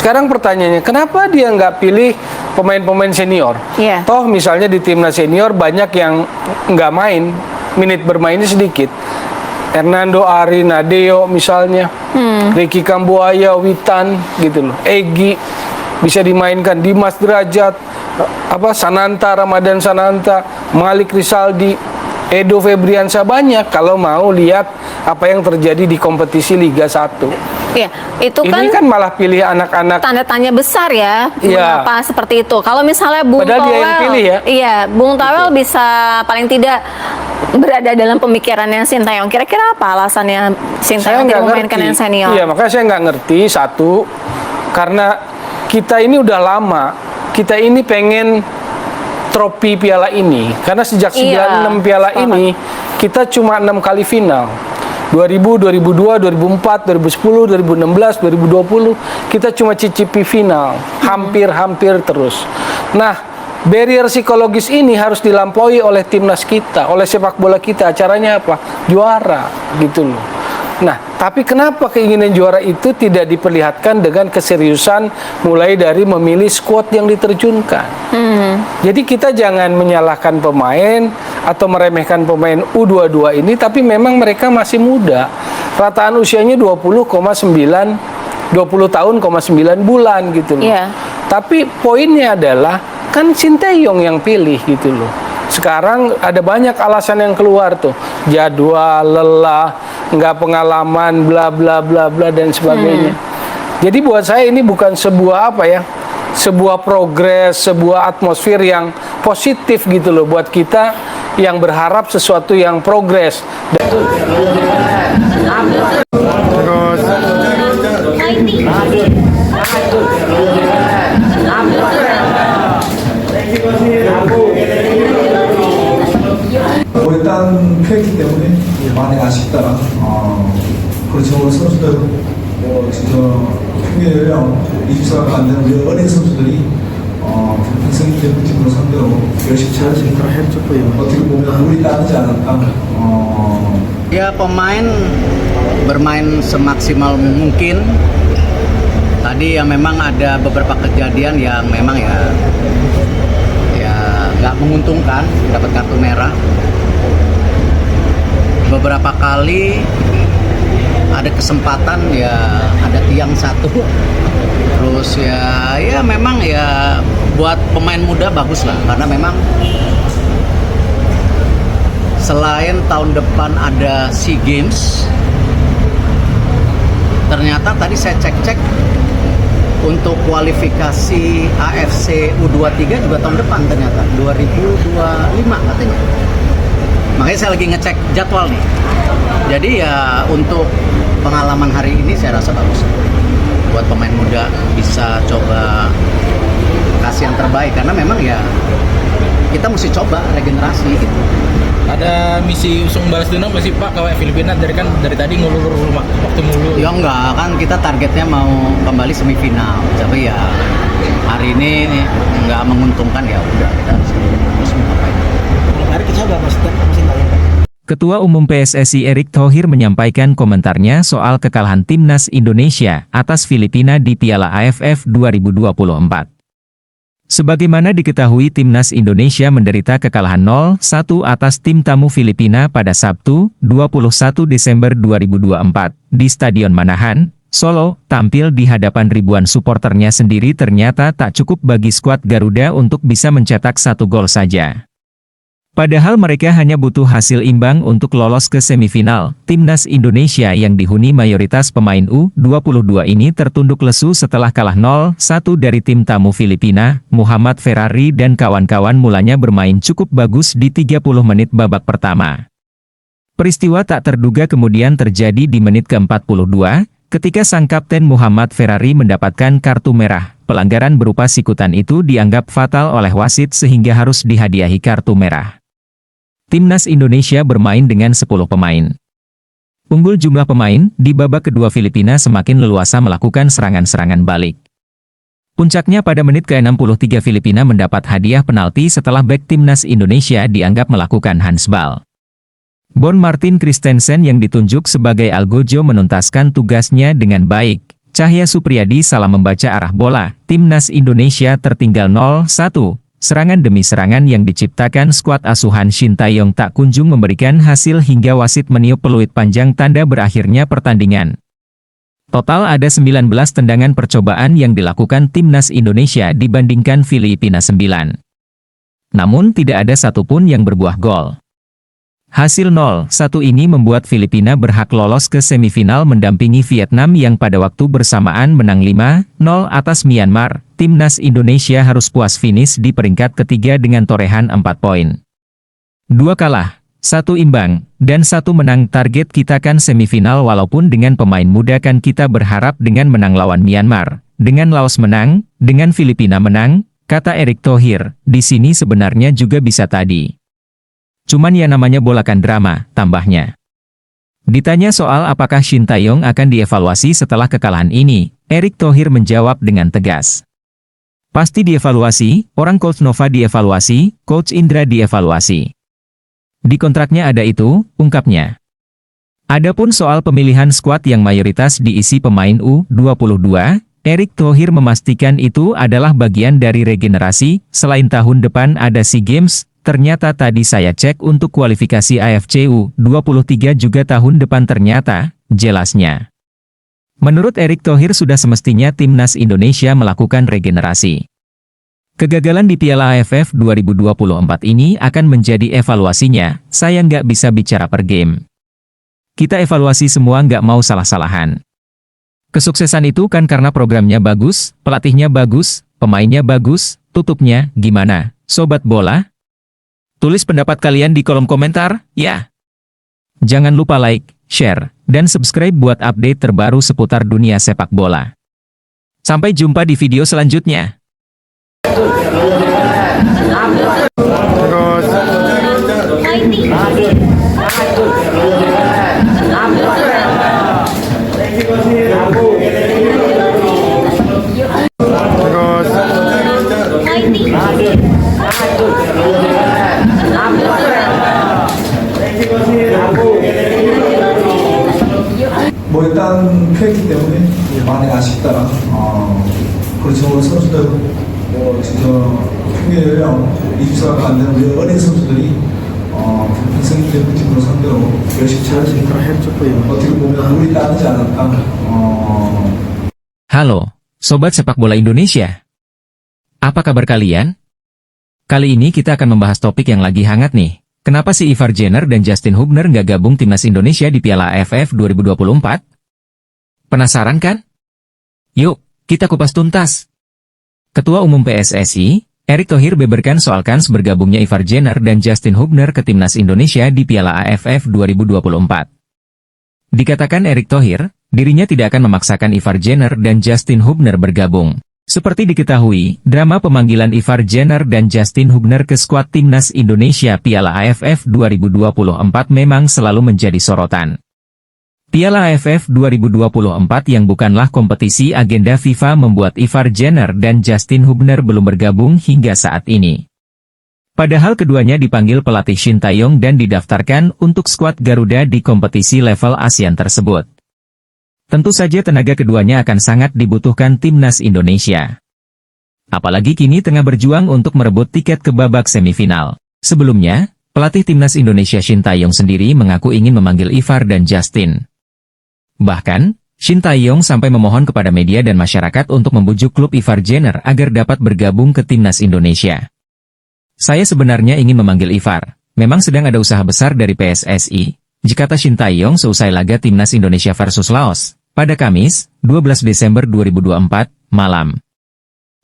Sekarang pertanyaannya, kenapa dia nggak pilih pemain-pemain senior? Iya. Toh misalnya di timnas senior banyak yang nggak main, menit bermainnya sedikit. Hernando Ari Nadeo misalnya, Ricky Kambuaya, Witan gitu loh, Egy bisa dimainkan, Dimas Derajat, Sananta, Ramadan Sananta, Malik Rizaldi, Edo Febriansyah, banyak kalau mau lihat apa yang terjadi di kompetisi Liga 1. Iya, itu Ini kan malah pilih anak-anak. Tanda tanya besar ya, Iya. mengapa seperti itu. Kalau misalnya Bung Padahal dia yang Towel, pilih ya. iya, Bung Towel bisa paling tidak berada dalam pemikirannya Sintayong. Kira-kira apa alasannya Sintayong tidak memainkan yang senior? Iya, makanya saya nggak ngerti. Satu, karena kita ini udah lama, kita ini pengen trofi piala ini. Karena sejak 96 piala ini, kita cuma 6 kali final. 2000, 2002, 2004, 2010, 2016, 2020, kita cuma cicipi final. Hampir-hampir terus. Nah, barrier psikologis ini harus dilampaui oleh timnas kita, oleh sepak bola kita. Acaranya apa? Juara, gitu loh. Nah, tapi kenapa keinginan juara itu tidak diperlihatkan dengan keseriusan mulai dari memilih skuad yang diterjunkan? Jadi kita jangan menyalahkan pemain atau meremehkan pemain U22 ini, tapi memang mereka masih muda. Rataan usianya 20 tahun, 9 bulan gitu loh. Iya. Tapi poinnya adalah kan Sinteyong yang pilih gitu loh. Sekarang ada banyak alasan yang keluar tuh, jadwal, lelah, nggak pengalaman, bla bla bla bla dan sebagainya. Jadi buat saya ini bukan sebuah sebuah progres, sebuah atmosfer yang positif gitu loh buat kita yang berharap sesuatu yang progres. 일단 패했기 때문에 많이 아쉽다. 그렇죠. 우리 선수들 진짜 평균 연령 24가 안 되는 우리 어린 선수들이 평생 대표팀으로 상대로 열심히 잘하시니까 어떻게 보면 우리 따르지 않았다. Ya pemain bermain semaksimal mungkin. Tadi ya memang ada beberapa kejadian yang memang ya nggak menguntungkan, dapat kartu merah. Beberapa kali ada kesempatan ya ada tiang satu, terus ya memang ya buat pemain muda bagus lah, karena memang selain tahun depan ada SEA Games, ternyata tadi saya cek untuk kualifikasi AFC U23 juga tahun depan ternyata 2025 katanya. Makanya saya lagi ngecek jadwal nih. Jadi ya untuk pengalaman hari ini saya rasa bagus. Buat pemain muda bisa coba kasih yang terbaik, karena memang ya kita mesti coba regenerasi gitu. Ada misi usung balas dendam masih Pak kayak Filipina dari tadi ngulur waktu mulu. Ya enggak, kan kita targetnya mau kembali semifinal. Tapi ya hari ini enggak menguntungkan, ya udah kita harus mencapai. Hari kecoba Mas Sintayong. Ketua Umum PSSI Erick Thohir menyampaikan komentarnya soal kekalahan timnas Indonesia atas Filipina di Piala AFF 2024. Sebagaimana diketahui, timnas Indonesia menderita kekalahan 0-1 atas tim tamu Filipina pada Sabtu, 21 Desember 2024, di Stadion Manahan, Solo. Tampil di hadapan ribuan suporternya sendiri ternyata tak cukup bagi skuad Garuda untuk bisa mencetak 1 gol saja. Padahal mereka hanya butuh hasil imbang untuk lolos ke semifinal. Timnas Indonesia yang dihuni mayoritas pemain U22 ini tertunduk lesu setelah kalah 0-1 dari tim tamu Filipina. Muhammad Ferrari dan kawan-kawan mulanya bermain cukup bagus di 30 menit babak pertama. Peristiwa tak terduga kemudian terjadi di menit ke-42, ketika sang kapten Muhammad Ferrari mendapatkan kartu merah. Pelanggaran berupa sikutan itu dianggap fatal oleh wasit sehingga harus dihadiahi kartu merah. Timnas Indonesia bermain dengan 10 pemain. Unggul jumlah pemain, di babak kedua Filipina semakin leluasa melakukan serangan-serangan balik. Puncaknya pada menit ke-63 Filipina mendapat hadiah penalti setelah bek timnas Indonesia dianggap melakukan handsball. Bon Martin Christensen yang ditunjuk sebagai algojo menuntaskan tugasnya dengan baik. Cahya Supriyadi salah membaca arah bola. Timnas Indonesia tertinggal 0-1. Serangan demi serangan yang diciptakan skuad asuhan Shin Tae-yong tak kunjung memberikan hasil hingga wasit meniup peluit panjang tanda berakhirnya pertandingan. Total ada 19 tendangan percobaan yang dilakukan Timnas Indonesia dibandingkan Filipina 9. Namun tidak ada satupun yang berbuah gol. Hasil 0-1 ini membuat Filipina berhak lolos ke semifinal mendampingi Vietnam yang pada waktu bersamaan menang 5-0 atas Myanmar. Timnas Indonesia harus puas finish di peringkat ketiga dengan torehan 4 poin. 2 kalah, 1 imbang, dan 1 menang. Target kita kan semifinal walaupun dengan pemain muda kan kita berharap dengan menang lawan Myanmar, dengan Laos menang, dengan Filipina menang, kata Erick Thohir. Di sini sebenarnya juga bisa tadi. Cuman ya namanya bola kan drama, tambahnya. Ditanya soal apakah Shin Tae-yong akan dievaluasi setelah kekalahan ini, Erick Thohir menjawab dengan tegas. Pasti dievaluasi, orang Coach Nova dievaluasi, Coach Indra dievaluasi. Di kontraknya ada itu, ungkapnya. Adapun soal pemilihan skuad yang mayoritas diisi pemain U22, Erick Thohir memastikan itu adalah bagian dari regenerasi. Selain tahun depan ada SEA Games, ternyata tadi saya cek untuk kualifikasi AFC U23 juga tahun depan ternyata, jelasnya. Menurut Erick Thohir sudah semestinya Timnas Indonesia melakukan regenerasi. Kegagalan di Piala AFF 2024 ini akan menjadi evaluasinya. Saya nggak bisa bicara per game. Kita evaluasi semua, nggak mau salah-salahan. Kesuksesan itu kan karena programnya bagus, pelatihnya bagus, pemainnya bagus, tutupnya gimana, sobat bola? Tulis pendapat kalian di kolom komentar, ya. Jangan lupa like, share, dan subscribe buat update terbaru seputar dunia sepak bola. Sampai jumpa di video selanjutnya. 뭐 일단 패했기 때문에 많이 아쉽다. 그렇지만 우리 선수들 진짜 평균 연령 24가 안 되는 우리 어린 선수들이 필리핀 생일 대표팀으로 상대로 열심히 잘하시니까 어떻게 보면 우리 따르지 않을까. Halo, Sobat Sepak Bola Indonesia. Apa kabar kalian? Kali ini kita akan membahas topik yang lagi hangat nih. Kenapa si Ivar Jenner dan Justin Hubner nggak gabung Timnas Indonesia di Piala AFF 2024? Penasaran kan? Yuk, kita kupas tuntas. Ketua Umum PSSI, Erick Thohir beberkan soal kans bergabungnya Ivar Jenner dan Justin Hubner ke Timnas Indonesia di Piala AFF 2024. Dikatakan Erick Thohir, dirinya tidak akan memaksakan Ivar Jenner dan Justin Hubner bergabung. Seperti diketahui, drama pemanggilan Ivar Jenner dan Justin Hubner ke skuad Timnas Indonesia Piala AFF 2024 memang selalu menjadi sorotan. Piala AFF 2024 yang bukanlah kompetisi agenda FIFA membuat Ivar Jenner dan Justin Hubner belum bergabung hingga saat ini. Padahal keduanya dipanggil pelatih Shin Tae-yong dan didaftarkan untuk skuad Garuda di kompetisi level ASEAN tersebut. Tentu saja tenaga keduanya akan sangat dibutuhkan Timnas Indonesia. Apalagi kini tengah berjuang untuk merebut tiket ke babak semifinal. Sebelumnya, pelatih Timnas Indonesia Shin Tae-yong sendiri mengaku ingin memanggil Ivar dan Justin. Bahkan, Shin Tae-yong sampai memohon kepada media dan masyarakat untuk membujuk klub Ivar Jenner agar dapat bergabung ke Timnas Indonesia. Saya sebenarnya ingin memanggil Ivar. Memang sedang ada usaha besar dari PSSI. Kata Shin Tae-yong seusai laga Timnas Indonesia versus Laos pada Kamis, 12 Desember 2024, malam.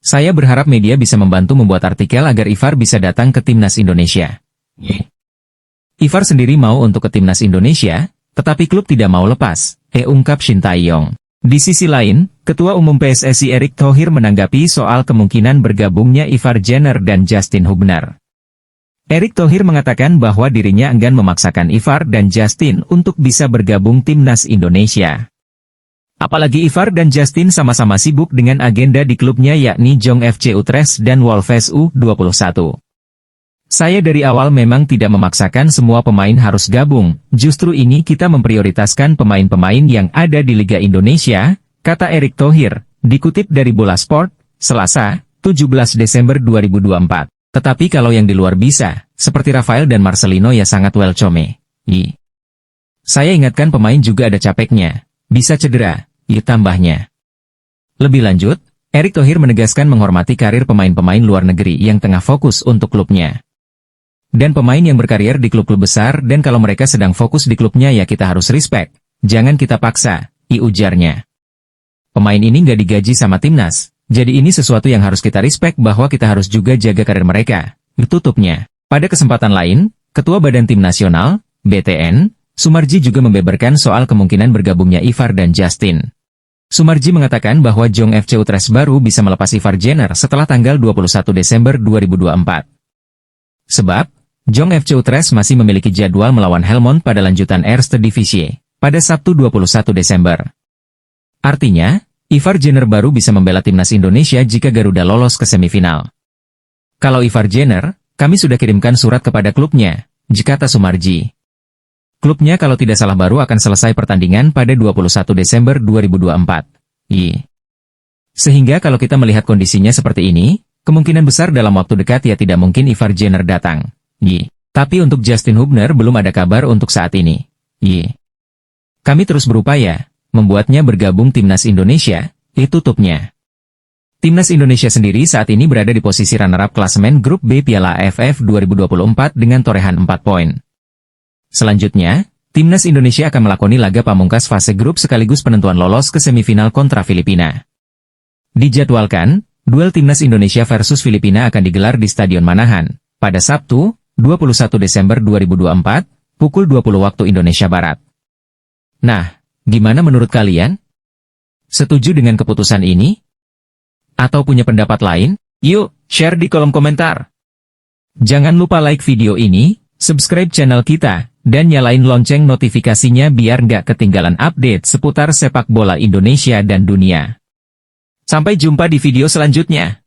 Saya berharap media bisa membantu membuat artikel agar Ivar bisa datang ke Timnas Indonesia. Ivar sendiri mau untuk ke Timnas Indonesia, tetapi klub tidak mau lepas, ungkap Shin Tae-yong. Di sisi lain, Ketua Umum PSSI Erick Thohir menanggapi soal kemungkinan bergabungnya Ivar Jenner dan Justin Hubner. Erick Thohir mengatakan bahwa dirinya enggan memaksakan Ivar dan Justin untuk bisa bergabung Timnas Indonesia. Apalagi Ivar dan Justin sama-sama sibuk dengan agenda di klubnya yakni Jong FC Utrecht dan Wolves U21. Saya dari awal memang tidak memaksakan semua pemain harus gabung, justru ini kita memprioritaskan pemain-pemain yang ada di Liga Indonesia, kata Erick Thohir, dikutip dari Bola Sport, Selasa, 17 Desember 2024. Tetapi kalau yang di luar bisa, seperti Rafael dan Marcelino ya sangat welcome. Saya ingatkan pemain juga ada capeknya, bisa cedera, tambahnya. Lebih lanjut, Erick Thohir menegaskan menghormati karir pemain-pemain luar negeri yang tengah fokus untuk klubnya. Dan pemain yang berkarier di klub-klub besar dan kalau mereka sedang fokus di klubnya ya kita harus respect, jangan kita paksa, ujarnya. Pemain ini nggak digaji sama timnas. Jadi ini sesuatu yang harus kita respect bahwa kita harus juga jaga karir mereka, tutupnya. Pada kesempatan lain, Ketua Badan Tim Nasional, BTN, Sumarji juga membeberkan soal kemungkinan bergabungnya Ivar dan Justin. Sumarji mengatakan bahwa Jong FC Utrecht baru bisa melepas Ivar Jenner setelah tanggal 21 Desember 2024. Sebab, Jong FC Utrecht masih memiliki jadwal melawan Helmond pada lanjutan Eerste Divisie, pada Sabtu 21 Desember. Artinya, Ivar Jenner baru bisa membela timnas Indonesia jika Garuda lolos ke semifinal. Kalau Ivar Jenner, kami sudah kirimkan surat kepada klubnya, kata Sumarji. Klubnya kalau tidak salah baru akan selesai pertandingan pada 21 Desember 2024. Sehingga kalau kita melihat kondisinya seperti ini, kemungkinan besar dalam waktu dekat ya tidak mungkin Ivar Jenner datang. Tapi untuk Justin Hubner belum ada kabar untuk saat ini. Kami terus berupaya membuatnya bergabung timnas Indonesia, tutupnya. Timnas Indonesia sendiri saat ini berada di posisi runner-up klasemen grup B Piala AFF 2024 dengan torehan 4 poin. Selanjutnya, timnas Indonesia akan melakoni laga pamungkas fase grup sekaligus penentuan lolos ke semifinal kontra Filipina. Dijadwalkan, duel timnas Indonesia versus Filipina akan digelar di Stadion Manahan, pada Sabtu, 21 Desember 2024, pukul 20 waktu Indonesia Barat. Nah, gimana menurut kalian? Setuju dengan keputusan ini? Atau punya pendapat lain? Yuk, share di kolom komentar. Jangan lupa like video ini, subscribe channel kita, dan nyalain lonceng notifikasinya biar nggak ketinggalan update seputar sepak bola Indonesia dan dunia. Sampai jumpa di video selanjutnya.